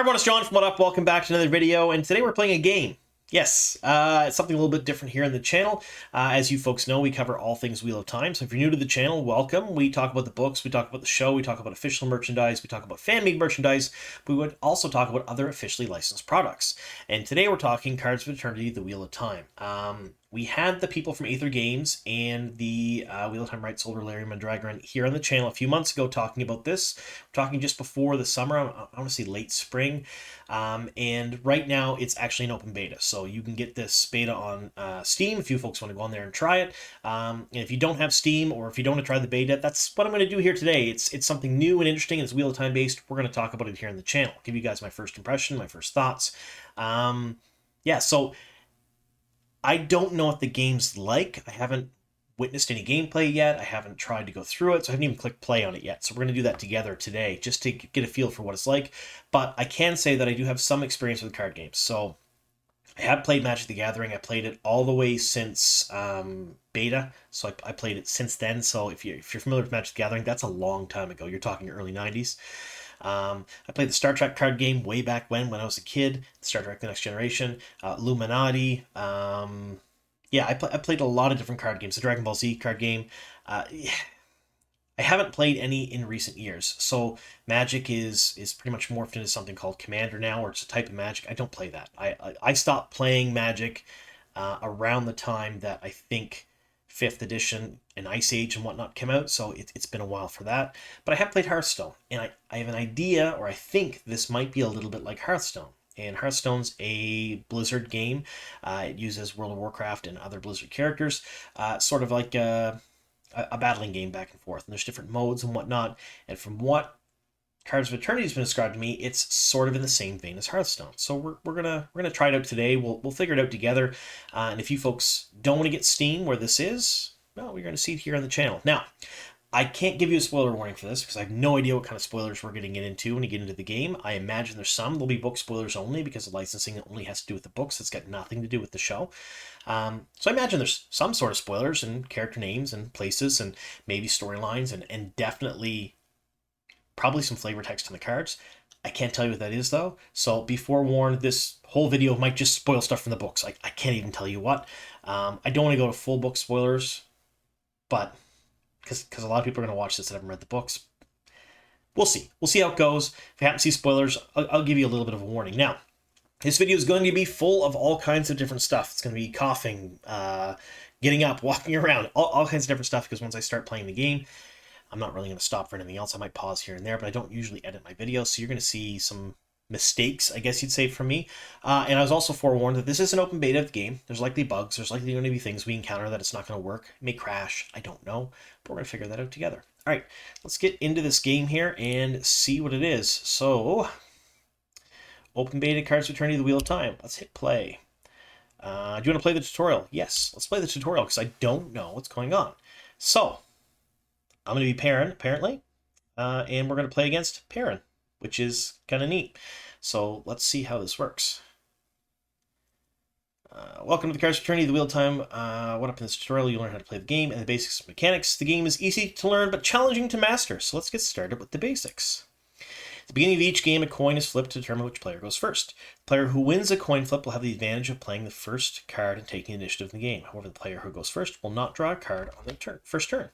Hi everyone, it's John from What Up. Welcome back to another video, and today we're playing a game. Yes, it's something a little bit different here in the channel. As you folks know, we cover all things Wheel of Time, so if you're new to the channel, welcome. We talk about the books, we talk about the show, we talk about official merchandise, we talk about fan-made merchandise, we would also talk about other officially licensed products. And today we're talking Cards of Eternity, the Wheel of Time. We had the people from Aether Games and the Wheel of Time rights holder Larry Mandragoran here on the channel a few months ago talking about this. We're talking just before the summer, I want to say late spring. And right now it's actually an open beta, so you can get this beta on Steam if you folks want to go on there and try it. And if you don't have Steam, or if you don't want to try the beta, that's what I'm going to do here today. It's something new and interesting. It's Wheel of Time based. We're going to talk about it here in the channel. Give you guys my first impression, my first thoughts. Yeah, so I don't know what the game's like. I haven't witnessed any gameplay yet. I haven't tried to go through it, so I haven't even clicked play on it yet. So we're going to do that together today, just to get a feel for what it's like. But I can say that I do have some experience with card games. So I have played Magic the Gathering. I played it all the way since beta, so I played it since then. So if you're familiar with Magic the Gathering, that's a long time ago. You're talking early 90s. I played the Star Trek card game way back when I was a kid. Star Trek: The Next Generation, Illuminati. Yeah, I played a lot of different card games. The Dragon Ball Z card game. I haven't played any in recent years. So Magic is pretty much morphed into something called Commander now, or it's a type of Magic. I don't play that. I stopped playing Magic around the time that I think 5th edition and Ice Age and whatnot came out, so it's been a while for that. But I have played Hearthstone, and I have an idea, or I think this might be a little bit like Hearthstone. And Hearthstone's a Blizzard game. It uses World of Warcraft and other Blizzard characters, sort of like a battling game back and forth. And there's different modes and whatnot. And from what Cards of Eternity has been described to me, it's sort of in the same vein as Hearthstone. So we're gonna try it out today. We'll figure it out together. And if you folks don't want to get Steam where this is, well, we're gonna see it here on the channel. Now, I can't give you a spoiler warning for this because I have no idea what kind of spoilers we're going to get into when we get into the game. I imagine there's some. There'll be book spoilers only because the licensing only has to do with the books. It's got nothing to do with the show. So I imagine there's some sort of spoilers and character names and places and maybe storylines and definitely probably some flavor text on the cards. I can't tell you what that is though. So be forewarned, this whole video might just spoil stuff from the books. I can't even tell you what. I don't want to go to full book spoilers, but because a lot of people are going to watch this that haven't read the books. We'll see. We'll see how it goes. If you happen to see spoilers, I'll give you a little bit of a warning. Now, this video is going to be full of all kinds of different stuff. It's going to be coughing, getting up, walking around, all kinds of different stuff, because once I start playing the game, I'm not really going to stop for anything else. I might pause here and there, but I don't usually edit my videos, so you're going to see some mistakes, I guess you'd say, from me. And I was also forewarned that this is an open beta of the game. There's likely bugs. There's likely going to be things we encounter that it's not going to work. It may crash. I don't know. But we're going to figure that out together. All right, let's get into this game here and see what it is. So, open beta Cards of Eternity, the Wheel of Time. Let's hit play. Do you want to play the tutorial? Yes, let's play the tutorial because I don't know what's going on. So, I'm going to be Perrin, apparently. And we're going to play against Perrin, which is kind of neat. So let's see how this works. Welcome to the Cards of Eternity, the Wheel of Time. What up in this tutorial, you'll learn how to play the game and the basics of mechanics. The game is easy to learn, but challenging to master. So let's get started with the basics. At the beginning of each game, a coin is flipped to determine which player goes first. The player who wins a coin flip will have the advantage of playing the first card and taking initiative in the game. However, the player who goes first will not draw a card on the first turn.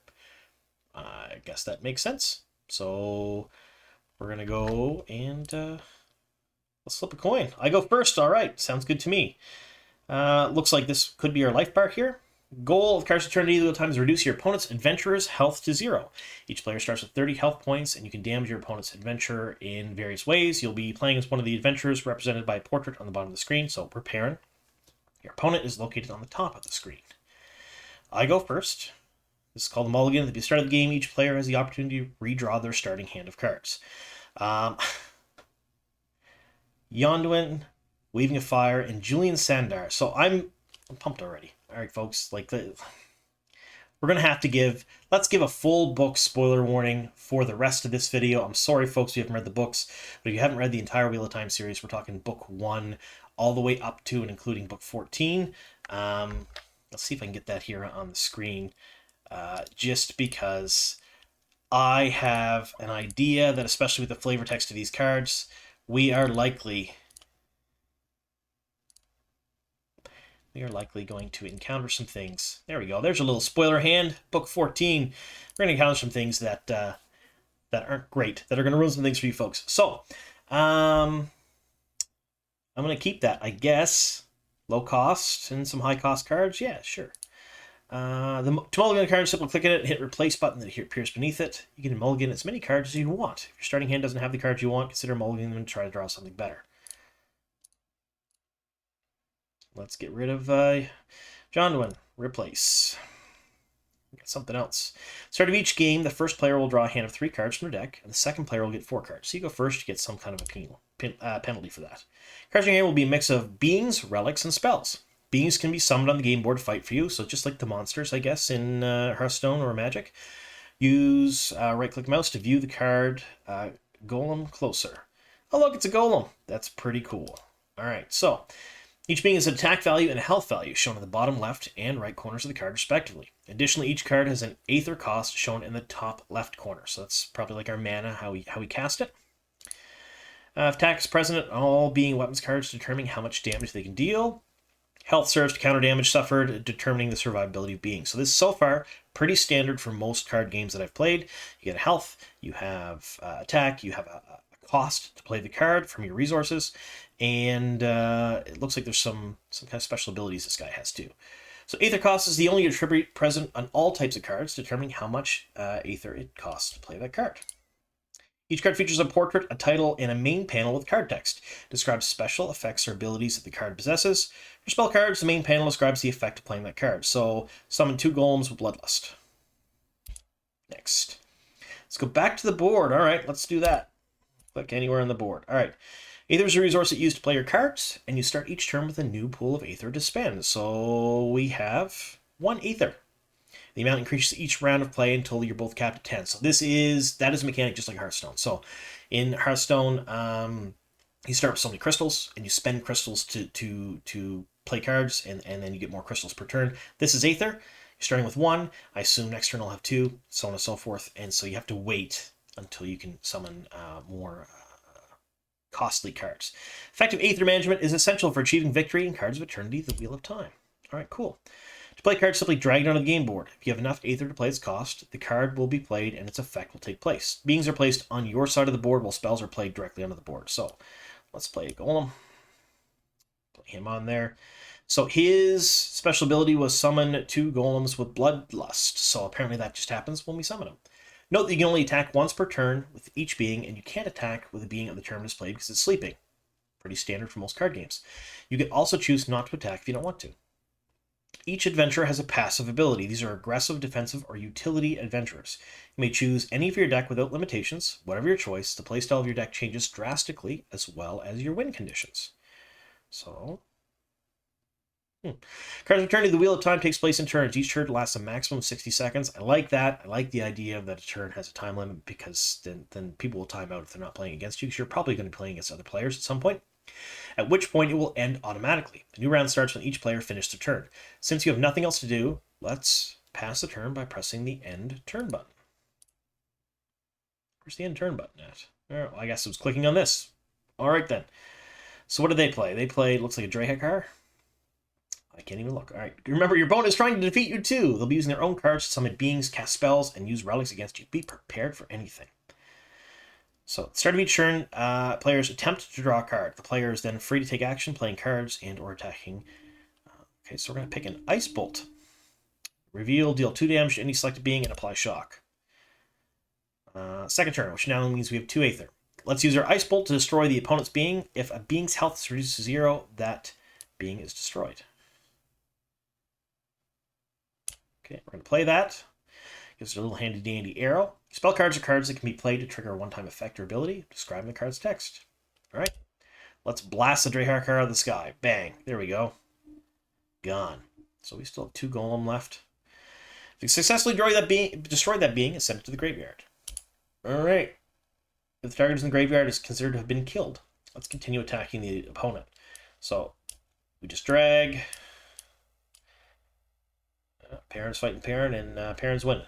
I guess that makes sense. So we're going to go and let's flip a coin. I go first. All right. Sounds good to me. Looks like this could be our life bar here. Goal of Cards of Eternity, the Wheel of Time, is to reduce your opponent's adventurer's health to 0. Each player starts with 30 health points, and you can damage your opponent's adventurer in various ways. You'll be playing as one of the adventurers represented by a portrait on the bottom of the screen, so we're Perrin. Your opponent is located on the top of the screen. I go first. This is called the mulligan. At the start of the game, each player has the opportunity to redraw their starting hand of cards. Yonduin, Waving of Fire, and Julian Sandar. So I'm pumped already. All right, folks. We're going to have to let's give a full book spoiler warning for the rest of this video. I'm sorry, folks, if you haven't read the books, but if you haven't read the entire Wheel of Time series, we're talking book 1 all the way up to and including book 14. Let's see if I can get that here on the screen. Just because I have an idea that, especially with the flavor text of these cards, we are likely going to encounter some things. There we go. There's a little spoiler hand. Book 14. We're going to encounter some things that that aren't great, that are going to ruin some things for you folks. So, I'm going to keep that, I guess. Low cost and some high cost cards. Yeah, sure. To mulligan a card, simply click on it and hit replace button that appears beneath it. You can mulligan as many cards as you want. If your starting hand doesn't have the cards you want, consider mulliganing them and try to draw something better. Let's get rid of Jonduin. Replace. Get something else. Start of each game, the first player will draw a hand of 3 cards from their deck, and the second player will get 4 cards. So you go first, you get some kind of a penalty for that. Cards in your hand will be a mix of beings, relics, and spells. Beings can be summoned on the game board to fight for you, so just like the monsters, I guess, in Hearthstone or Magic. Use right-click mouse to view the card Golem Closer. Oh, look, it's a Golem. That's pretty cool. All right, so each being has an attack value and a health value shown in the bottom left and right corners of the card, respectively. Additionally, each card has an Aether cost shown in the top left corner, so that's probably like our mana, how we cast it. If attack is present, all being weapons cards determining how much damage they can deal. Health serves to counter damage suffered, determining the survivability of beings. So this is so far pretty standard for most card games that I've played. You get a health, you have attack, you have a cost to play the card from your resources, and it looks like there's some kind of special abilities this guy has too. So Aether cost is the only attribute present on all types of cards, determining how much Aether it costs to play that card. Each card features a portrait, a title, and a main panel with card text. It describes special effects or abilities that the card possesses. For spell cards, the main panel describes the effect of playing that card. So, summon 2 golems with Bloodlust. Next. Let's go back to the board. All right, let's do that. Click anywhere on the board. All right. Aether is a resource that you use to play your cards, and you start each turn with a new pool of Aether to spend. So, we have 1 Aether. The amount increases each round of play until you're both capped at 10. So that is a mechanic just like Hearthstone. So in Hearthstone, you start with so many crystals, and you spend crystals to play cards, and then you get more crystals per turn. This is Aether. You're starting with 1. I assume next turn will have 2, so on and so forth. And so you have to wait until you can summon more costly cards. Effective Aether management is essential for achieving victory in Cards of Eternity, the Wheel of Time. All right, cool. To play cards, simply drag it onto the game board. If you have enough Aether to play its cost, the card will be played and its effect will take place. Beings are placed on your side of the board while spells are played directly onto the board. So let's play a Golem. Put him on there. So his special ability was summon 2 golems with Bloodlust. So apparently that just happens when we summon them. Note that you can only attack once per turn with each being, and you can't attack with a being on the turn displayed because it's sleeping. Pretty standard for most card games. You can also choose not to attack if you don't want to. Each adventurer has a passive ability. These are aggressive, defensive, or utility adventurers. You may choose any of your deck without limitations. Whatever your choice, the playstyle of your deck changes drastically, as well as your win conditions. So, Cards Return to the Wheel of Time takes place in turns. Each turn lasts a maximum of 60 seconds. I like that. I like the idea that a turn has a time limit, because then people will time out if they're not playing against you, because you're probably going to be playing against other players at some point. At which point it will end automatically. The new round starts when each player finishes their turn. Since you have nothing else to do, let's pass the turn by pressing the end turn button. Where's the end turn button at? Oh, I guess it was clicking on this. All right then. So what did they play? They played, looks like a Drahakar. I can't even look. All right. Remember, your opponent is trying to defeat you too. They'll be using their own cards to summon beings, cast spells, and use relics against you. Be prepared for anything. So, at the start of each turn, players attempt to draw a card. The player is then free to take action, playing cards and or attacking. Okay, so we're going to pick an Ice Bolt. Reveal, deal 2 damage to any selected being, and apply shock. Second turn, which now means we have 2 Aether. Let's use our Ice Bolt to destroy the opponent's being. If a being's health is reduced to 0, that being is destroyed. Okay, we're going to play that. Gives it a little handy-dandy arrow. Spell cards are cards that can be played to trigger a one-time effect or ability, describing the card's text. All right, let's blast the Drahakar out of the sky. Bang, there we go. Gone. So we still have 2 golem left. If you successfully destroy that being, it's sent it to the graveyard. All right. If the target is in the graveyard, it's considered to have been killed. Let's continue attacking the opponent. So we just drag. Parents fighting parent, and parents win.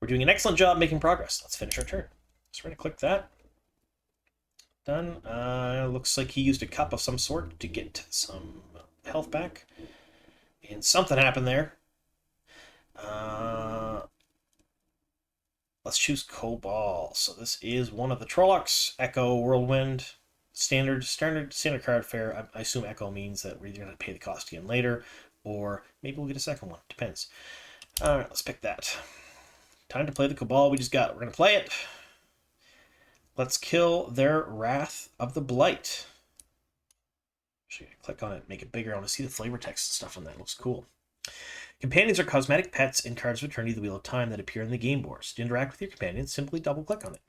We're doing an excellent job making progress. Let's finish our turn. So we're going to click that. Done. Looks like he used a cup of some sort to get some health back. And something happened there. Let's choose Cobalt. So this is one of the Trollocs. Echo, Whirlwind, standard card fare. I assume Echo means that we're either going to pay the cost again later, or maybe we'll get a second one. Depends. All right, let's pick that. Time to play the Cabal we just got. We're going to play it. Let's kill their Wrath of the Blight. Actually, click on it, make it bigger. I want to see the flavor text and stuff on that. It looks cool. Companions are cosmetic pets in cards of Eternity, the Wheel of Time, that appear in the game boards. To interact with your companions, simply double-click on it.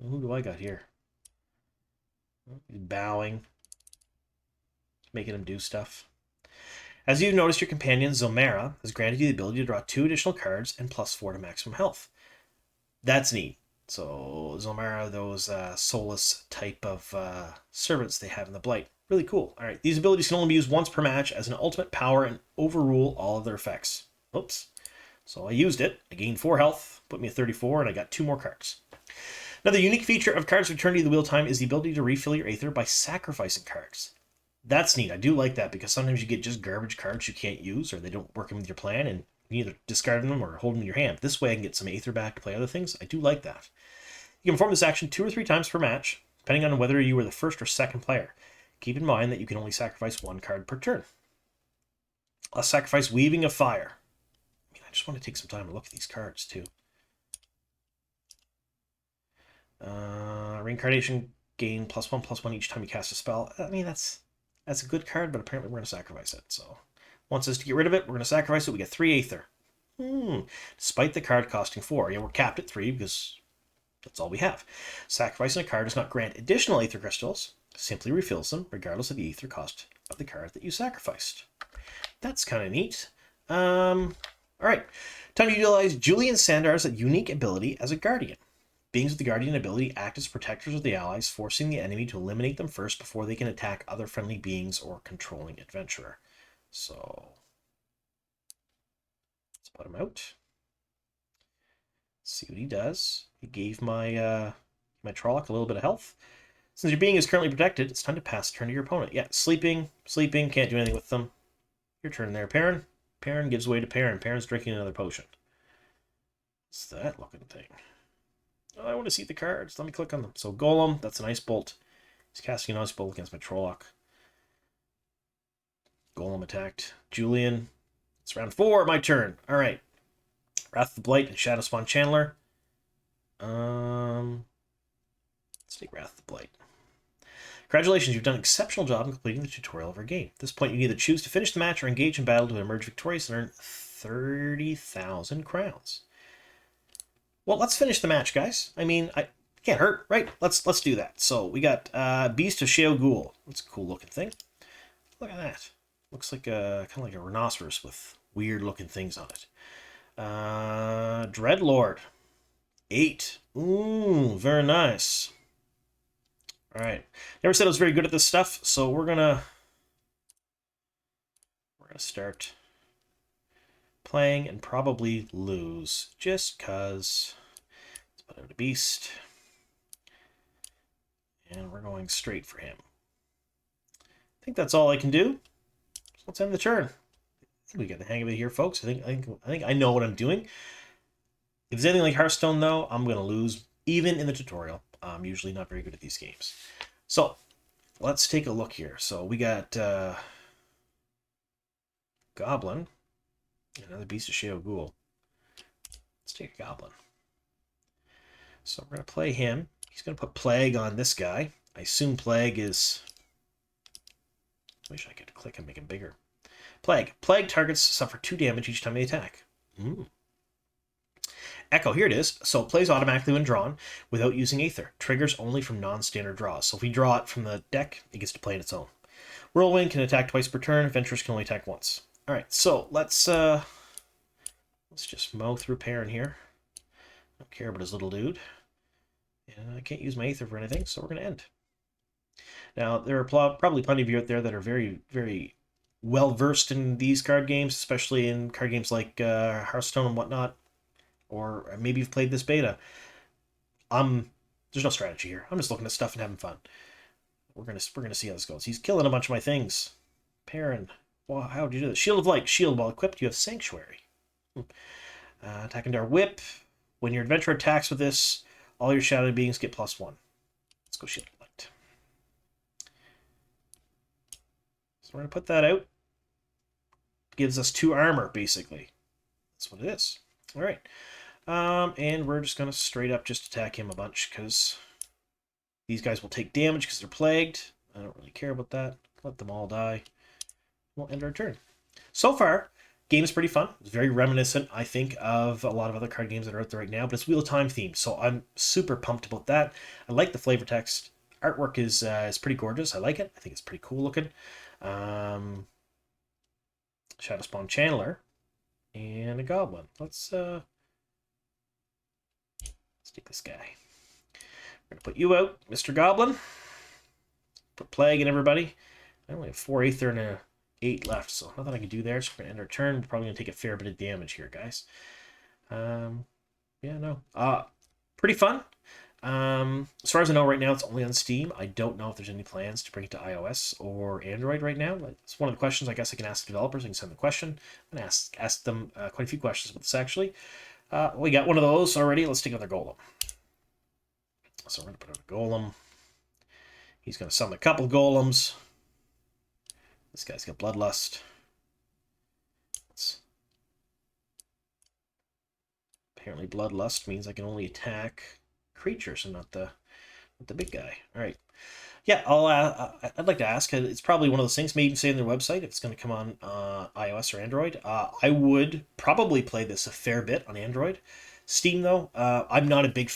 Who do I got here? He's bowing. Making him do stuff. As you've noticed, your companion, Zomara, has granted you the ability to draw 2 additional cards and +4 to maximum health. That's neat. So, Zomara, those soulless type of servants they have in the Blight. Really cool. All right, these abilities can only be used once per match as an ultimate power and overrule all of their effects. Oops. So I used it. I gained 4 health, put me at 34, and I got 2 more cards. Another unique feature of Cards of Eternity, the Wheel of Time, is the ability to refill your Aether by sacrificing cards. That's neat. I do like that because sometimes you get just garbage cards you can't use or they don't work in with your plan and you either discard them or hold them in your hand. This way I can get some Aether back to play other things. I do like that. You can perform this action 2 or 3 times per match, depending on whether you were the first or second player. Keep in mind that you can only sacrifice 1 card per turn. Let's sacrifice Weaving of Fire. I just want to take some time to look at these cards too. Reincarnation, gain +1/+1 each time you cast a spell. I mean, that's a good card, but apparently we're going to sacrifice it. So, wants us to get rid of it. We're going to sacrifice it. We get 3 Aether. Despite the card costing 4. Yeah, we're capped at 3 because that's all we have. Sacrificing a card does not grant additional Aether crystals. Simply refills them, regardless of the Aether cost of the card that you sacrificed. That's kind of neat. All right. Time to utilize Julian Sandar's unique ability as a Guardian. Beings with the Guardian ability act as protectors of the allies, forcing the enemy to eliminate them first before they can attack other friendly beings or controlling adventurer. So, let's put him out. See what he does. He gave my my Trolloc a little bit of health. Since your being is currently protected, it's time to pass the turn to your opponent. Yeah, sleeping, can't do anything with them. Your turn there, Perrin. Perrin gives way to Perrin. Perrin's drinking another potion. What's that looking thing? Oh, I want to see the cards. Let me click on them. So Golem, that's an Ice Bolt. He's casting an Ice Bolt against my Trolloc. Golem attacked. Julian. It's round 4, my turn. All right. Wrath of the Blight and Shadowspawn Chandler. Let's take Wrath of the Blight. Congratulations, you've done an exceptional job in completing the tutorial of our game. At this point, you either choose to finish the match or engage in battle to emerge victorious and earn 30,000 crowns. Well, let's finish the match, guys. I mean, I can't hurt, right? Let's do that. So we got Beast of Sheol. That's a cool looking thing. Look at that. Looks like kind of like a rhinoceros with weird looking things on it. Dreadlord. 8. Ooh, very nice. All right. Never said I was very good at this stuff, so we're gonna start playing and probably lose just cause. Let's put out a beast, and we're going straight for him. I think that's all I can do. So let's end the turn. I think we get the hang of it here, folks. I think I know what I'm doing. If it's anything like Hearthstone, though, I'm gonna lose even in the tutorial. I'm usually not very good at these games. So let's take a look here. So we got Goblin, another Beast of Sheol Ghoul. Let's take a Goblin. So we're going to play him. He's going to put Plague on this guy. I assume Plague is... Wish I could click and make him bigger. Plague. Plague targets suffer 2 damage each time they attack. Echo, here it is. So it plays automatically when drawn without using Aether. Triggers only from non-standard draws. So if we draw it from the deck, it gets to play on its own. Whirlwind can attack twice per turn. Adventurers can only attack once. All right, so let's just mow through Perrin here. Don't care about his little dude. And I can't use my Aether for anything, so we're going to end. Now, there are probably plenty of you out there that are very, very well-versed in these card games, especially in card games like Hearthstone and whatnot, or maybe you've played this beta. There's no strategy here. I'm just looking at stuff and having fun. We're gonna see how this goes. He's killing a bunch of my things. Perrin. Well, how do you do this? Shield of Light. Shield while equipped, you have Sanctuary. Attack into our whip. When your adventurer attacks with this, all your shadow beings get +1. Let's go Shield of Light. So we're gonna put that out. Gives us 2 armor, basically. That's what it is. All right. And we're just gonna straight up just attack him a bunch because these guys will take damage because they're plagued. I don't really care about that. Let them all die. We'll end our turn. So far, game is pretty fun. It's very reminiscent, I think, of a lot of other card games that are out there right now, but it's Wheel of Time themed, so I'm super pumped about that. I like the flavor text. Artwork is pretty gorgeous. I like it. I think it's pretty cool looking. Shadowspawn Channeler and a Goblin. Let's take this guy. We're going to put you out, Mr. Goblin. Put Plague in everybody. I only have 4 Aether and a 8 left, so nothing I can do there. So we're going to end our turn. We're probably going to take a fair bit of damage here, guys. Yeah, no. Pretty fun. As far as I know right now, it's only on Steam. I don't know if there's any plans to bring it to iOS or Android right now. It's one of the questions I guess I can ask the developers. I can send the question and ask them quite a few questions about this, actually. We got one of those already. Let's take another Golem. So we're going to put out a Golem. He's going to summon a couple Golems. This guy's got Bloodlust. Apparently Bloodlust means I can only attack creatures and not the big guy. All right. Yeah, I'd like to ask. It's probably one of those things. Maybe even say on their website if it's going to come on iOS or Android. I would probably play this a fair bit on Android. Steam, though, I'm not a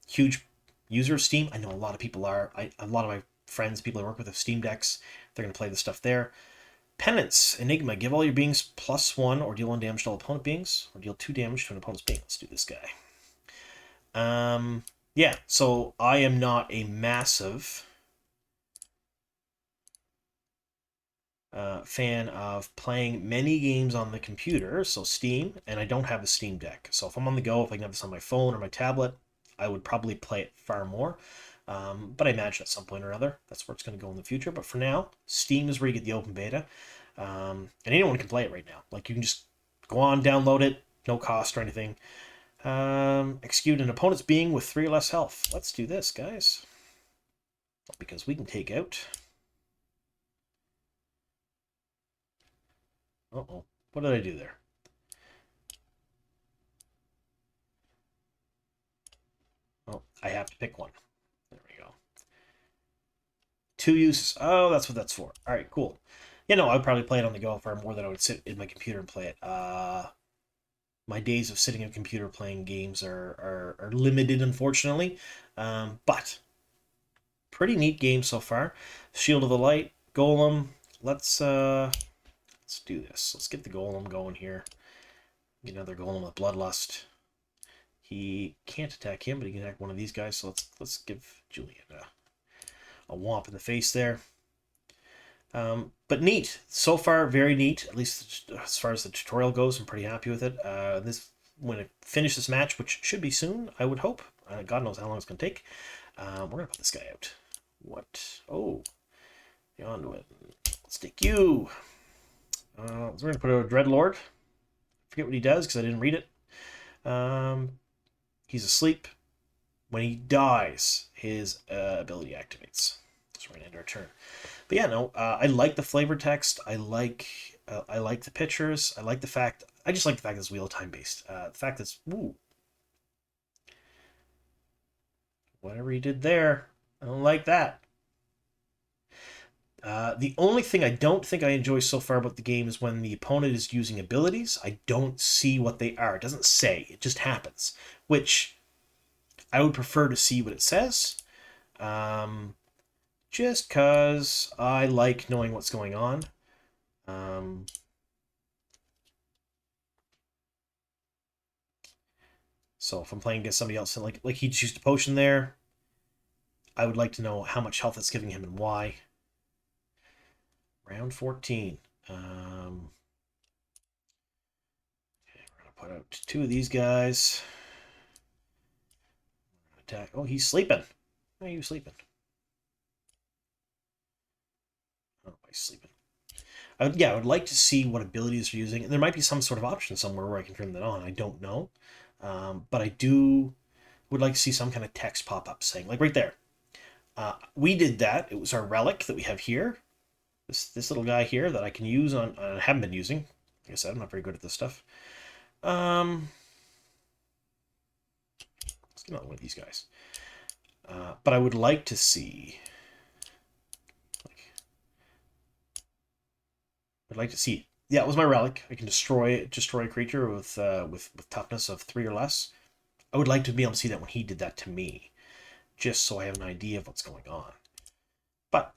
huge user of Steam. I know a lot of people are. A lot of my friends, people I work with, have Steam decks. They're going to play the stuff there. Penance, Enigma. Give all your beings +1 or deal 1 damage to all opponent beings, or deal 2 damage to an opponent's being. Let's do this guy. Yeah, so I am not a massive fan of playing many games on the computer, so Steam, and I don't have a Steam Deck. So if I'm on the go, if I can have this on my phone or my tablet, I would probably play it far more. But I imagine at some point or other, that's where it's going to go in the future. But for now, Steam is where you get the open beta. And anyone can play it right now. Like, you can just go on, download it, no cost or anything. Execute an opponent's being with 3 or less health. Let's do this, guys. Because we can take out... Uh-oh. What did I do there? Oh, I have to pick one. There we go. 2 uses. Oh, that's what that's for. All right, cool. Yeah, no, I would probably play it on the go far more than I would sit in my computer and play it. My days of sitting at a computer playing games are limited, unfortunately. But pretty neat game so far. Shield of the Light, Golem. Let's do this. Let's get the Golem going here. Get another Golem with Bloodlust. He can't attack him, but he can attack one of these guys. So let's give Julian a whomp in the face there. But neat. So far, very neat. At least as far as the tutorial goes, I'm pretty happy with it. When I finish this match, which should be soon, I would hope. God knows how long it's going to take. We're going to put this guy out. What? Oh. Get onto it. Let's take you. So we're going to put out a Dreadlord. Forget what he does because I didn't read it. He's asleep. When he dies, his ability activates. So we're going to end our turn. But yeah, no, I like the flavor text. I like the pictures. I like the fact. I just like the fact that it's Wheel of Time based. The fact that it's whatever he did there, I don't like that. The only thing I don't think I enjoy so far about the game is when the opponent is using abilities. I don't see what they are. It doesn't say. It just happens, which I would prefer to see what it says. Just because I like knowing what's going on. So if I'm playing against somebody else, like he just used a potion there, I would like to know how much health it's giving him and why. Round 14. Okay, we're going to put out 2 of these guys. attack. Oh, he's sleeping. Why are you sleeping? I don't know why he's sleeping. Yeah, I would like to see what abilities you're using. And there might be some sort of option somewhere where I can turn that on. I don't know. But I would like to see some kind of text pop up saying, like right there. We did that. It was our relic that we have here. This little guy here that I can use on, I haven't been using. Like I said, I'm not very good at this stuff. Let's get another one of these guys. But I would like to see, yeah, it was my relic. I can destroy a creature with toughness of 3 or less. I would like to be able to see that when he did that to me, just so I have an idea of what's going on. But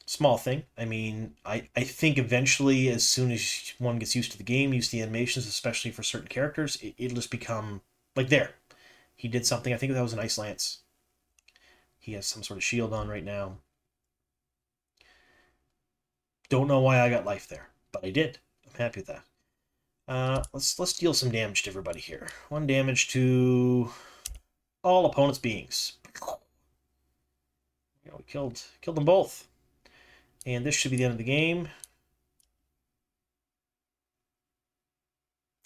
small thing. I mean, I think eventually, as soon as one gets used to the game, used to the animations, especially for certain characters, it'll just become like there. He did something. I think that was an Ice Lance. He has some sort of shield on right now. Don't know why I got life there, but I did. I'm happy with that. Let's deal some damage to everybody here. 1 damage to all opponents' beings. You know, we killed them both. And this should be the end of the game.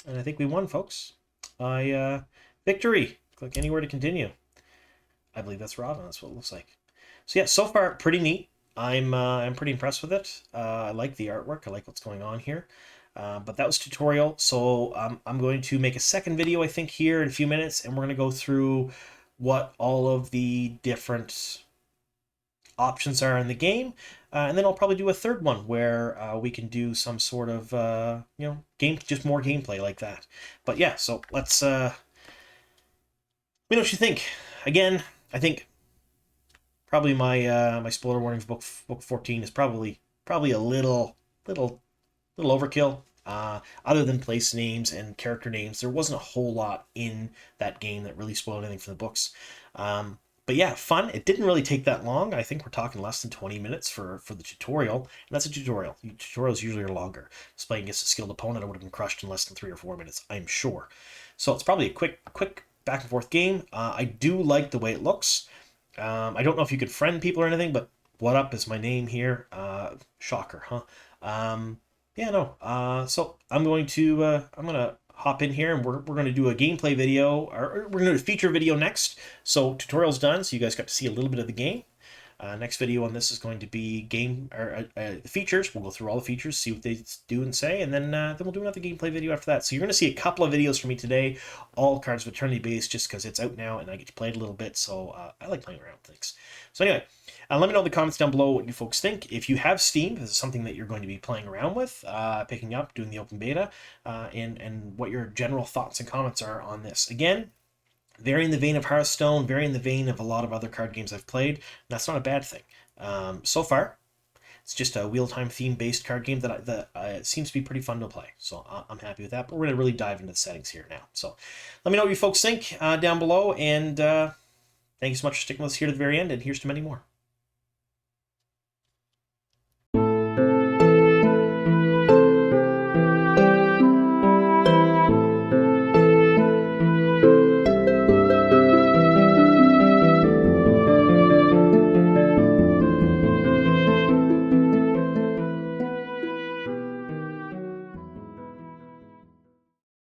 And I think we won, folks. Victory. Click anywhere to continue. I believe that's Robin. That's what it looks like. So yeah, so far pretty neat. I'm pretty impressed with it. I like the artwork. I like what's going on here. But that was tutorial. So I'm going to make a second video, I think, here in a few minutes, and we're going to go through what all of the different options are in the game, and then I'll probably do a third one where we can do some sort of just more gameplay like that. But yeah, so let's let me know what you think. Again, I think probably my spoiler warnings book 14 is probably a little overkill. Other than place names and character names, there wasn't a whole lot in that game that really spoiled anything from the books. But yeah, fun. It didn't really take that long. I think we're talking less than 20 minutes for the tutorial. And that's a tutorial. Tutorials usually are longer. Just playing against a skilled opponent, I would have been crushed in less than 3 or 4 minutes, I'm sure. So it's probably a quick back and forth game. I do like the way it looks. I don't know if you could friend people or anything, but what up is my name here. Shocker, huh? Yeah, no. So I'm going to hop in here, and we're going to do a gameplay video, or we're going to do a feature video next. So tutorial's done, so you guys got to see a little bit of the game. Next video on this is going to be the features. We'll go through all the features, see what they do and say, and then we'll do another gameplay video after that. So you're going to see a couple of videos from me today, all Cards of Eternity based, just because it's out now and I get to play it a little bit. So I like playing around with things. So anyway, let me know in the comments down below what you folks think. If you have Steam, this is something that you're going to be playing around with, picking up, doing the open beta, and what your general thoughts and comments are on this. Again, very in the vein of Hearthstone, very in the vein of a lot of other card games I've played. And that's not a bad thing. So far, it's just a wheel-time theme-based card game that seems to be pretty fun to play. So I'm happy with that. But we're going to really dive into the settings here now. So let me know what you folks think down below. And thank you so much for sticking with us here to the very end. And here's to many more.